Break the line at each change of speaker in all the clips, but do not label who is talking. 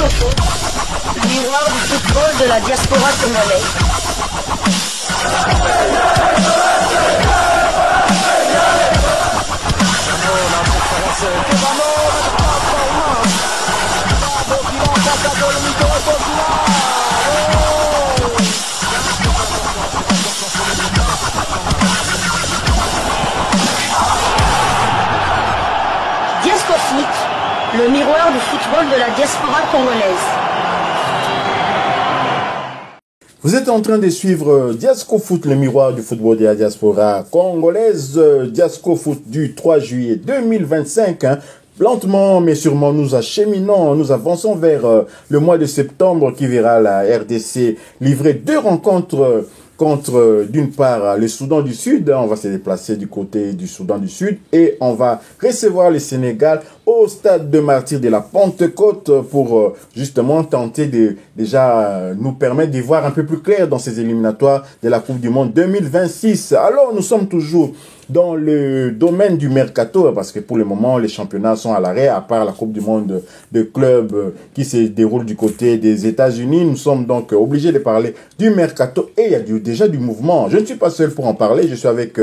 Foot, miroir du football de la diaspora congolaise. Le miroir du football de la diaspora congolaise.
Vous êtes en train de suivre Diasco Foot, le miroir du football de la diaspora congolaise. Diasco Foot du 3 juillet 2025. Lentement mais sûrement nous acheminons, nous avançons vers le mois de septembre qui verra la RDC livrer 2 rencontres contre, d'une part, le Soudan du Sud. On va se déplacer du côté du Soudan du Sud et on va recevoir le Sénégal au stade de Martyrs de la Pentecôte pour justement tenter de déjà nous permettre d'y voir un peu plus clair dans ces éliminatoires de la Coupe du Monde 2026. Alors, nous sommes toujours dans le domaine du mercato, parce que pour le moment, les championnats sont à l'arrêt, à part la Coupe du Monde de clubs qui se déroule du côté des États-Unis. Nous sommes donc obligés de parler du mercato et il y a déjà du mouvement. Je ne suis pas seul pour en parler, je suis avec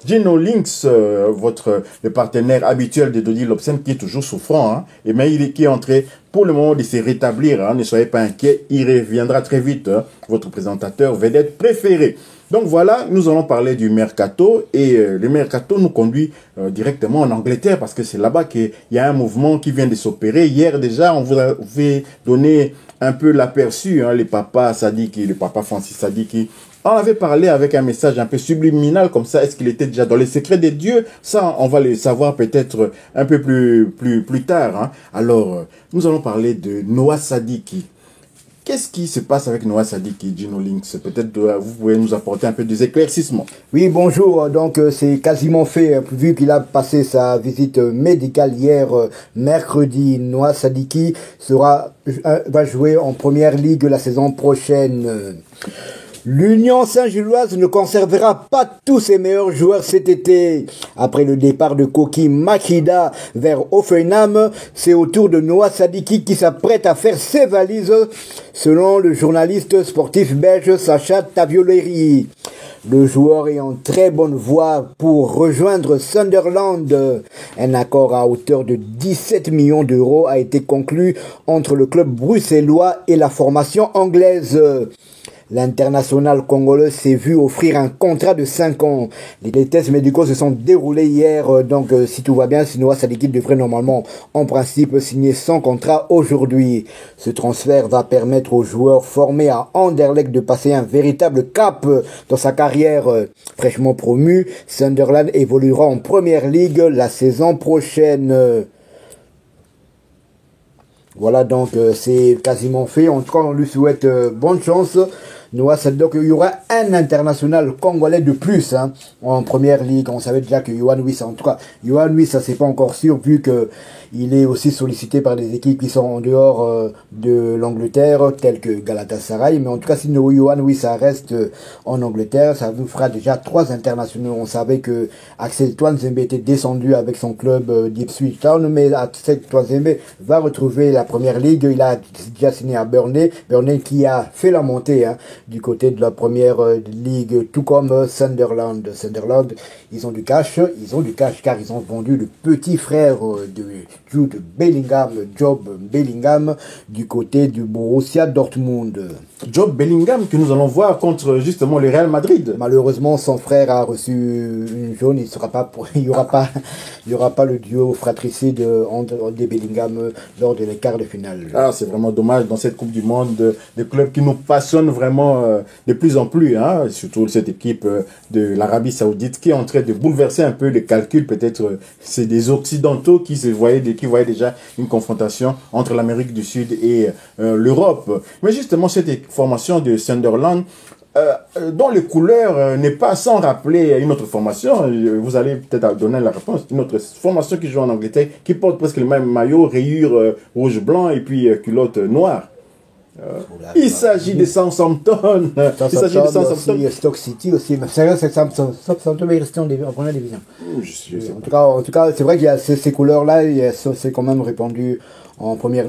Gino Links, le partenaire habituel de Dodi Lobsen, qui est toujours souffrant, hein, et mais qui est en train pour le moment de se rétablir, hein, ne soyez pas inquiets, il reviendra très vite, hein, votre présentateur vedette préféré. Donc voilà, nous allons parler du mercato et le mercato nous conduit directement en Angleterre parce que c'est là-bas qu'il y a un mouvement qui vient de s'opérer. Hier déjà, on vous avait donné un peu l'aperçu, hein, le papa Francis Sadiki. On avait parlé avec un message un peu subliminal comme ça. Est-ce qu'il était déjà dans les secrets des dieux? Ça, on va le savoir peut-être un peu plus tard. Hein. Alors, nous allons parler de Noah Sadiki. Qu'est-ce qui se passe avec Noah Sadiki, Gino Links? Peut-être vous pouvez nous apporter un peu des éclaircissements.
Oui, bonjour. Donc, c'est quasiment fait, vu qu'il a passé sa visite médicale hier, mercredi. Noah Sadiki va jouer en première ligue la saison prochaine. L'Union Saint-Gilloise ne conservera pas tous ses meilleurs joueurs cet été. Après le départ de Koki Makida vers Hoffenheim, c'est au tour de Noah Sadiki qui s'apprête à faire ses valises, selon le journaliste sportif belge Sacha Tavioleri. Le joueur est en très bonne voie pour rejoindre Sunderland. Un accord à hauteur de 17 millions d'euros a été conclu entre le club bruxellois et la formation anglaise. L'international congolais s'est vu offrir un contrat de 5 ans. Les tests médicaux se sont déroulés hier, donc si tout va bien, Noah Sadiki devrait normalement, en principe, signer son contrat aujourd'hui. Ce transfert va permettre aux joueurs formés à Anderlecht de passer un véritable cap dans sa carrière. Fraîchement promu, Sunderland évoluera en première ligue la saison prochaine. Voilà, donc c'est quasiment fait. En tout cas, on lui souhaite bonne chance. Noah Sadiki, donc il y aura un international congolais de plus en première ligue. On savait déjà que Yohan Wissa, en tout cas, Yohan Wissa, ça c'est pas encore sûr, vu que il est aussi sollicité par des équipes qui sont en dehors de l'Angleterre, telles que Galatasaray. Mais en tout cas, si Yohan Wissa reste en Angleterre, ça nous fera déjà 3 internationaux. On savait que Axel Twanzembe était descendu avec son club d'Ipswich Town, mais Axel Twanzembe va retrouver la première ligue. Il a déjà signé à Burnley qui a fait la montée du côté de la première ligue, tout comme Sunderland. Sunderland, ils ont du cash car ils ont vendu le petit frère de Jude Bellingham, Job Bellingham, du côté du Borussia Dortmund.
Job Bellingham que nous allons voir contre justement le Real Madrid.
Malheureusement, son frère a reçu une jaune. Il y aura pas le duo fratricide entre des Bellingham lors de les quarts de finale.
Ah, c'est vraiment dommage dans cette Coupe du Monde, des clubs qui nous passionnent vraiment de plus en plus, hein, surtout cette équipe de l'Arabie Saoudite qui est en train de bouleverser un peu les calculs. Peut-être c'est des Occidentaux qui voyaient déjà une confrontation entre l'Amérique du Sud et l'Europe. Mais justement, cette formation de Sunderland, dont les couleurs n'est pas sans rappeler une autre formation, vous allez peut-être donner la réponse, une autre formation qui joue en Angleterre, qui porte presque le même maillot, rayures rouge-blanc et puis culotte noire. Il s'agit de Southampton. Il s'agit de Southampton.
Stoke City aussi. Mais c'est vrai, Southampton est resté en première division. En tout cas, c'est vrai qu'il y a ces couleurs-là, c'est quand même répandu en première.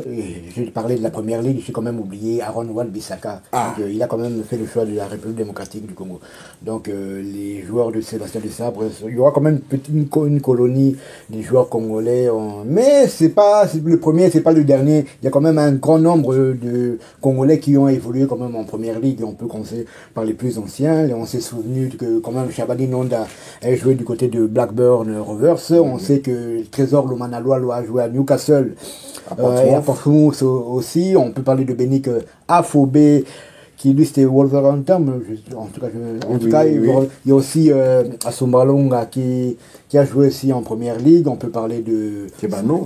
J'ai parlé de la première ligue, j'ai quand même oublié Aaron Wan-Bissaka. Il a quand même fait le choix de la République démocratique du Congo. Donc les joueurs de Sébastien Desabre, il y aura quand même une colonie des joueurs congolais. Mais c'est pas le premier, c'est pas le dernier. Il y a quand même un grand nombre de Congolais qui ont évolué quand même en première ligue. On peut commencer par les plus anciens. On s'est souvenu que quand même Chabani Nonda a joué du côté de Blackburn Rovers. On sait que Trésor Lomanaloa a joué à Newcastle. Et à Portsmouth aussi. On peut parler de Benik Afobé, qui lui c'était Wolverhampton. En tout cas, il y a aussi Asombalonga qui a joué aussi en première ligue. On peut parler de Kebano,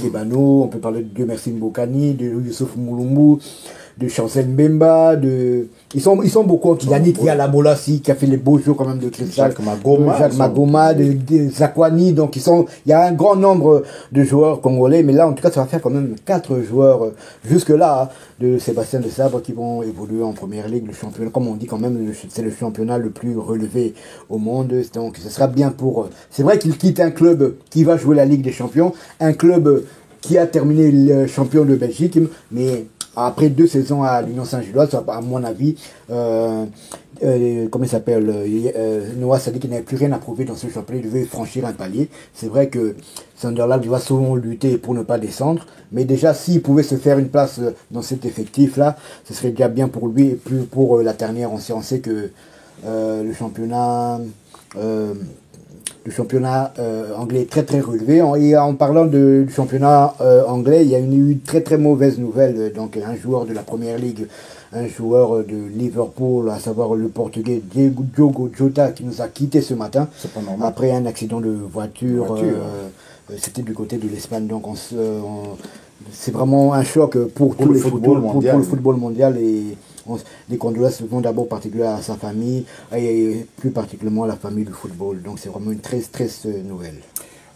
on peut parler de Merci Mbokani, de Youssouf Moulumbu, de Chancel Mbemba, ils sont beaucoup. Yannick Yalabolassi qui a fait les beaux jeux quand même de Cristal, Jacques Magoma, de Zakwani. Donc il y a un grand nombre de joueurs congolais, mais là en tout cas ça va faire quand même 4 joueurs jusque là de Sébastien Desabre qui vont évoluer en première ligue. Le championnat, comme on dit quand même, c'est le championnat le plus relevé au monde. Donc ce sera bien pour. C'est vrai qu'il quitte un club qui va jouer la Ligue des Champions, un club qui a terminé le champion de Belgique, mais après 2 saisons à l'Union Saint-Gilloise, à mon avis, comment il s'appelle, Noah Sadik n'avait plus rien à prouver dans ce championnat, il devait franchir un palier. C'est vrai que Sunderland va souvent lutter pour ne pas descendre, mais déjà s'il pouvait se faire une place dans cet effectif-là, ce serait déjà bien pour lui et plus pour la dernière. On sait que le championnat anglais est très très relevé. Et en parlant du championnat anglais, il y a eu très très mauvaise nouvelle. Donc un joueur de la première ligue, un joueur de Liverpool, à savoir le portugais Diogo Jota, qui nous a quitté ce matin après un accident de voiture. C'était du côté de l'Espagne. Donc c'est vraiment un choc pour tout le football mondial. Et les condoléances vont d'abord particulièrement à sa famille et plus particulièrement à la famille du football. Donc c'est vraiment une très triste nouvelle.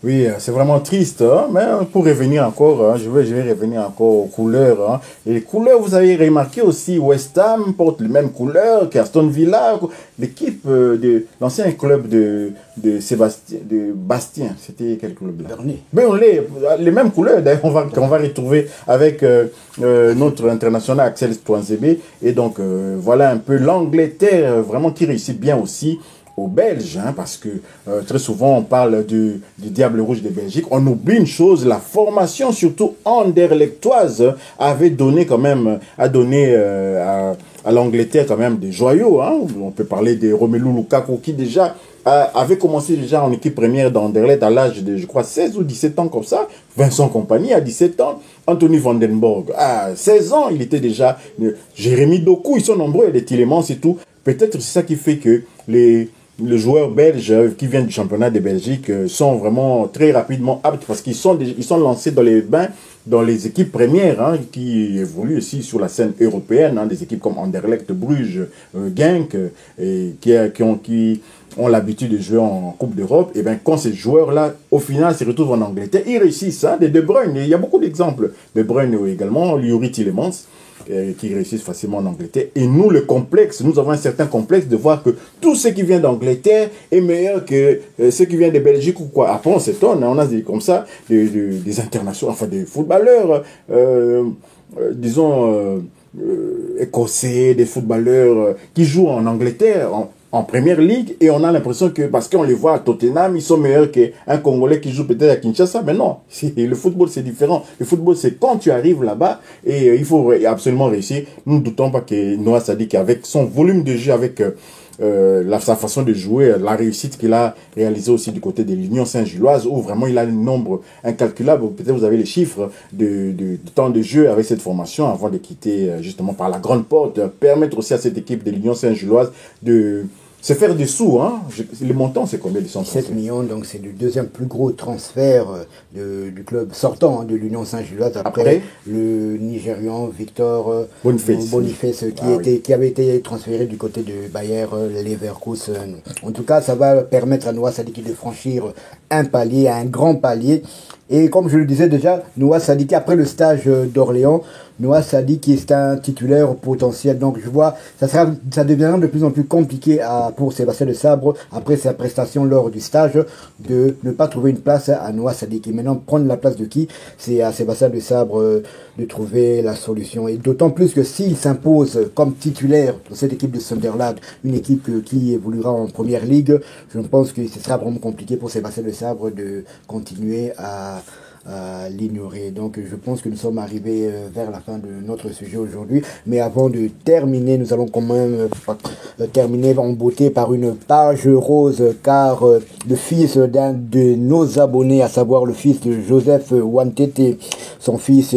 Oui, c'est vraiment triste, hein, mais pour revenir encore, hein, je vais revenir encore aux couleurs. Hein. Et les couleurs, vous avez remarqué aussi, West Ham porte les mêmes couleurs qu'Aston Villa, l'équipe de l'ancien club de Bastien, c'était quel club là? Burnley, les mêmes couleurs, d'ailleurs, qu'on va retrouver avec notre international Axel Twanzebe. Et donc, voilà un peu l'Angleterre, vraiment qui réussit bien aussi aux Belges, hein, parce que très souvent on parle du Diable Rouge de Belgique. On oublie une chose, la formation surtout anderlechtoise avait donné quand même, à l'Angleterre quand même des joyaux. Hein. On peut parler de Romelu Lukaku qui déjà avait commencé déjà en équipe première d'Anderlecht à l'âge de, je crois, 16 ou 17 ans comme ça. Vincent Kompany à 17 ans. Anthony Vandenborg à 16 ans, il était déjà. Jérémy Doku, ils sont nombreux, et les Tielemans et tout. Peut-être c'est ça qui fait que les joueurs belges qui viennent du championnat de Belgique sont vraiment très rapidement aptes parce qu'ils sont lancés dans les bains dans les équipes premières, hein, qui évoluent aussi sur la scène européenne, hein, des équipes comme Anderlecht, Bruges, Genk, et qui ont l'habitude de jouer en Coupe d'Europe. Et bien quand ces joueurs-là, au final, se retrouvent en Angleterre, ils réussissent. Hein, des De Bruyne, il y a beaucoup d'exemples. De Bruyne également, Yuri Tielemans, qui réussissent facilement en Angleterre. Et nous, nous avons un certain complexe de voir que tout ce qui vient d'Angleterre est meilleur que ce qui vient de Belgique ou quoi. Après, on s'étonne, hein, on a des comme ça, des internationaux, enfin des footballeurs, disons, écossais, des footballeurs qui jouent en Angleterre, en première ligue, et on a l'impression que parce qu'on les voit à Tottenham, ils sont meilleurs qu'un Congolais qui joue peut-être à Kinshasa. Mais non, le football c'est différent. Le football c'est quand tu arrives là-bas et il faut absolument réussir. Nous ne doutons pas que Noah Sadik, avec son volume de jeu, avec sa façon de jouer, la réussite qu'il a réalisée aussi du côté de l'Union Saint-Gilloise, où vraiment il a un nombre incalculable. Peut-être vous avez les chiffres de temps de jeu avec cette formation avant de quitter justement par la grande porte, permettre aussi à cette équipe de l'Union Saint-Gilloise de se faire des sous, hein. Le montant, c'est combien de
7 millions, donc c'est le deuxième plus gros transfert du club sortant, hein, de l'Union Saint-Gilloise, après le Nigérian Victor Boniface qui avait été transféré du côté de Bayer Leverkusen. En tout cas, ça va permettre à Noah Sadiki de franchir un grand palier. Et comme je le disais déjà, Noah Sadiki, après le stage d'Orléans, Noah Sadi qui est un titulaire potentiel. Donc je vois, ça deviendra de plus en plus compliqué pour Sébastien Desabre, après sa prestation lors du stage, de ne pas trouver une place à Noah Sadi. Et maintenant, prendre la place de qui? C'est à Sébastien Desabre de trouver la solution. Et d'autant plus que s'il s'impose comme titulaire dans cette équipe de Sunderland, une équipe qui évoluera en première ligue, je pense que ce sera vraiment compliqué pour Sébastien Desabre de continuer à l'ignorer. Donc je pense que nous sommes arrivés vers la fin de notre sujet aujourd'hui, mais avant de terminer, nous allons quand même terminer en beauté par une page rose, car le fils d'un de nos abonnés, à savoir le fils de Joseph Wantete, son fils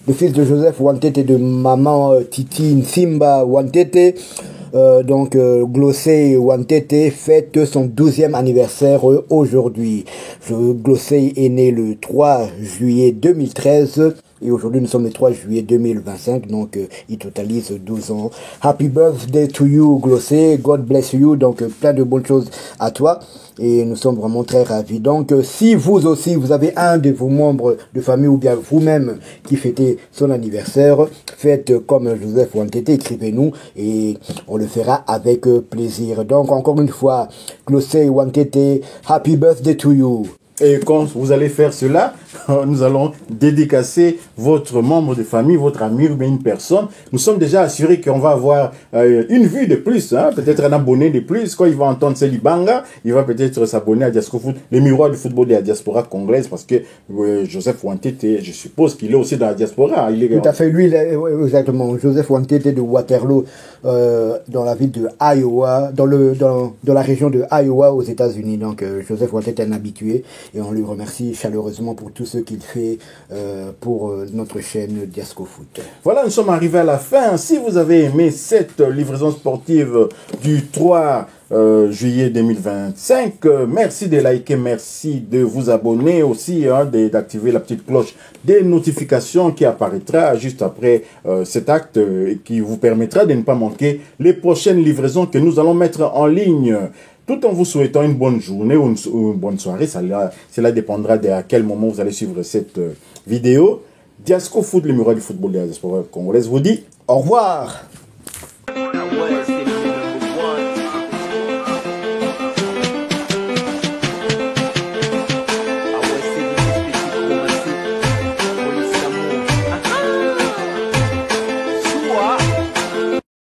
le fils de Joseph Wantete et de maman Titi Nsimba Wantete, Glossé Wantete fête son 12e anniversaire aujourd'hui. Glossé est né le 3 juillet 2013 et aujourd'hui nous sommes le 3 juillet 2025, donc il totalise 12 ans. Happy birthday to you Glossé, God bless you, donc plein de bonnes choses à toi. Et nous sommes vraiment très ravis. Donc, si vous aussi, vous avez un de vos membres de famille ou bien vous-même qui fêtez son anniversaire, faites comme Joseph Wantete, écrivez-nous et on le fera avec plaisir. Donc, encore une fois, Glossé Wantete, happy birthday to you.
Et quand vous allez faire cela, nous allons dédicacer votre membre de famille, votre ami ou bien une personne. Nous sommes déjà assurés qu'on va avoir une vue de plus, hein, peut-être un abonné de plus. Quand il va entendre Célie Banga, il va peut-être s'abonner à Diasco Foot, le miroir du football de la diaspora congolaise, parce que Joseph Wantete, je suppose qu'il est aussi dans la diaspora.
Tout à fait, lui, exactement. Joseph Wantete de Waterloo, dans la ville de Iowa, dans la région de Iowa aux États-Unis. Donc, Joseph Wantete est un habitué. Et on lui remercie chaleureusement pour tout ce qu'il fait pour notre chaîne Diasco Foot.
Voilà, nous sommes arrivés à la fin. Si vous avez aimé cette livraison sportive du 3 juillet 2025, merci de liker, merci de vous abonner aussi, hein, d'activer la petite cloche des notifications qui apparaîtra juste après cet acte et qui vous permettra de ne pas manquer les prochaines livraisons que nous allons mettre en ligne. Tout en vous souhaitant une bonne journée ou une bonne soirée, cela dépendra de à quel moment vous allez suivre cette vidéo. Diasco Foot, le miroir du football de la diaspora congolaise, vous dit au revoir.